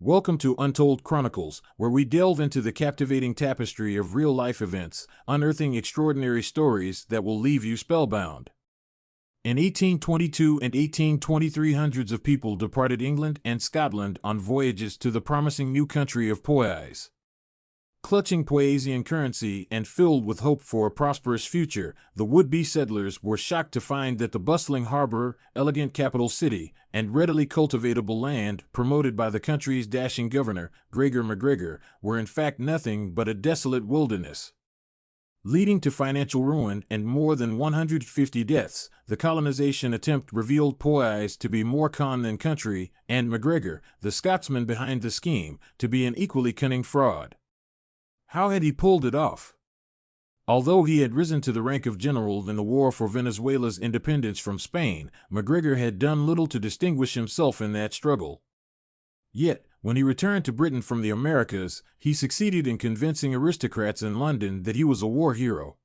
Welcome to Untold Chronicles, where we delve into the captivating tapestry of real-life events, unearthing extraordinary stories that will leave you spellbound. In 1822 and 1823, hundreds of people departed England and Scotland on voyages to the promising new country of Poyais. Clutching Poyaisian currency and filled with hope for a prosperous future, the would-be settlers were shocked to find that the bustling harbor, elegant capital city, and readily cultivatable land promoted by the country's dashing governor, Gregor MacGregor, were in fact nothing but a desolate wilderness. Leading to financial ruin and more than 150 deaths, the colonization attempt revealed Poyais to be more con than country, and MacGregor, the Scotsman behind the scheme, to be an equally cunning fraud. How had he pulled it off? Although he had risen to the rank of general in the war for Venezuela's independence from Spain, MacGregor had done little to distinguish himself in that struggle. Yet, when he returned to Britain from the Americas, he succeeded in convincing aristocrats in London that he was a war hero.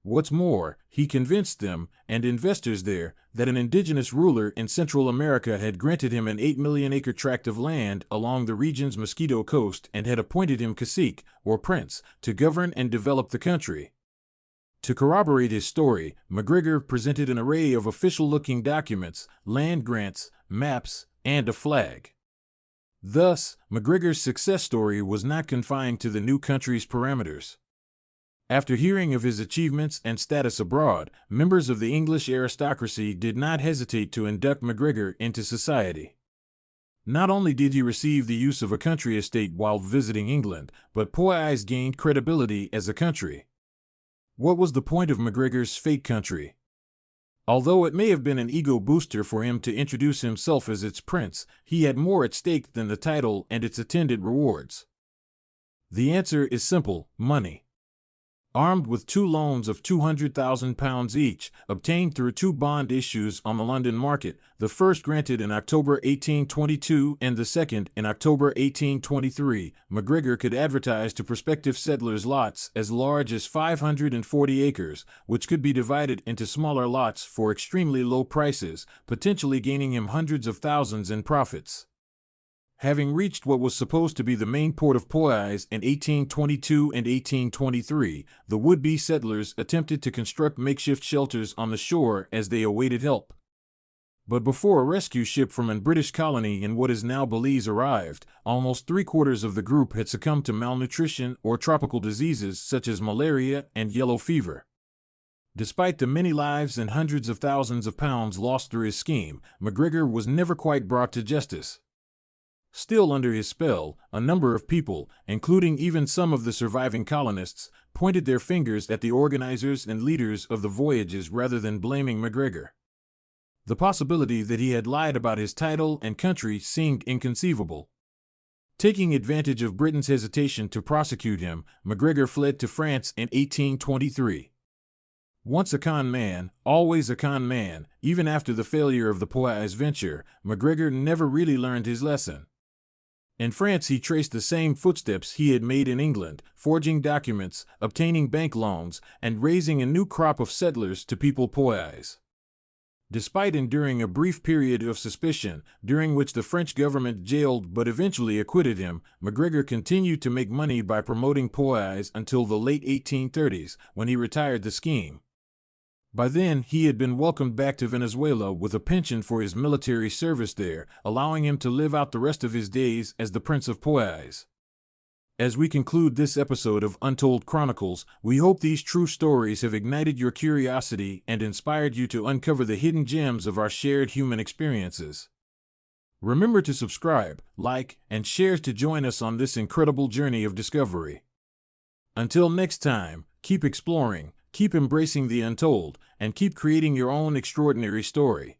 What's more, he convinced them, and investors there, that an indigenous ruler in Central America had granted him an 8-million-acre tract of land along the region's Mosquito Coast and had appointed him cacique, or prince, to govern and develop the country. To corroborate his story, MacGregor presented an array of official-looking documents, land grants, maps, and a flag. Thus, MacGregor's success story was not confined to the new country's parameters. After hearing of his achievements and status abroad, members of the English aristocracy did not hesitate to induct MacGregor into society. Not only did he receive the use of a country estate while visiting England, but Poyais gained credibility as a country. What was the point of MacGregor's fake country? Although it may have been an ego booster for him to introduce himself as its prince, he had more at stake than the title and its attendant rewards. The answer is simple: money. Armed with two loans of £200,000 each, obtained through two bond issues on the London market, the first granted in October 1822 and the second in October 1823, MacGregor could advertise to prospective settlers lots as large as 540 acres, which could be divided into smaller lots for extremely low prices, potentially gaining him hundreds of thousands in profits. Having reached what was supposed to be the main port of Poyais in 1822 and 1823, the would-be settlers attempted to construct makeshift shelters on the shore as they awaited help. But before a rescue ship from a British colony in what is now Belize arrived, almost three-quarters of the group had succumbed to malnutrition or tropical diseases such as malaria and yellow fever. Despite the many lives and hundreds of thousands of pounds lost through his scheme, MacGregor was never quite brought to justice. Still under his spell, a number of people, including even some of the surviving colonists, pointed their fingers at the organizers and leaders of the voyages rather than blaming MacGregor. The possibility that he had lied about his title and country seemed inconceivable. Taking advantage of Britain's hesitation to prosecute him, MacGregor fled to France in 1823. Once a con man, always a con man. Even after the failure of the Poyais venture, MacGregor never really learned his lesson. In France, he traced the same footsteps he had made in England, forging documents, obtaining bank loans, and raising a new crop of settlers to people Poyais. Despite enduring a brief period of suspicion, during which the French government jailed but eventually acquitted him, MacGregor continued to make money by promoting Poyais until the late 1830s, when he retired the scheme. By then, he had been welcomed back to Venezuela with a pension for his military service there, allowing him to live out the rest of his days as the Prince of Poyais. As we conclude this episode of Untold Chronicles, we hope these true stories have ignited your curiosity and inspired you to uncover the hidden gems of our shared human experiences. Remember to subscribe, like, and share to join us on this incredible journey of discovery. Until next time, keep exploring, keep embracing the untold, and keep creating your own extraordinary story.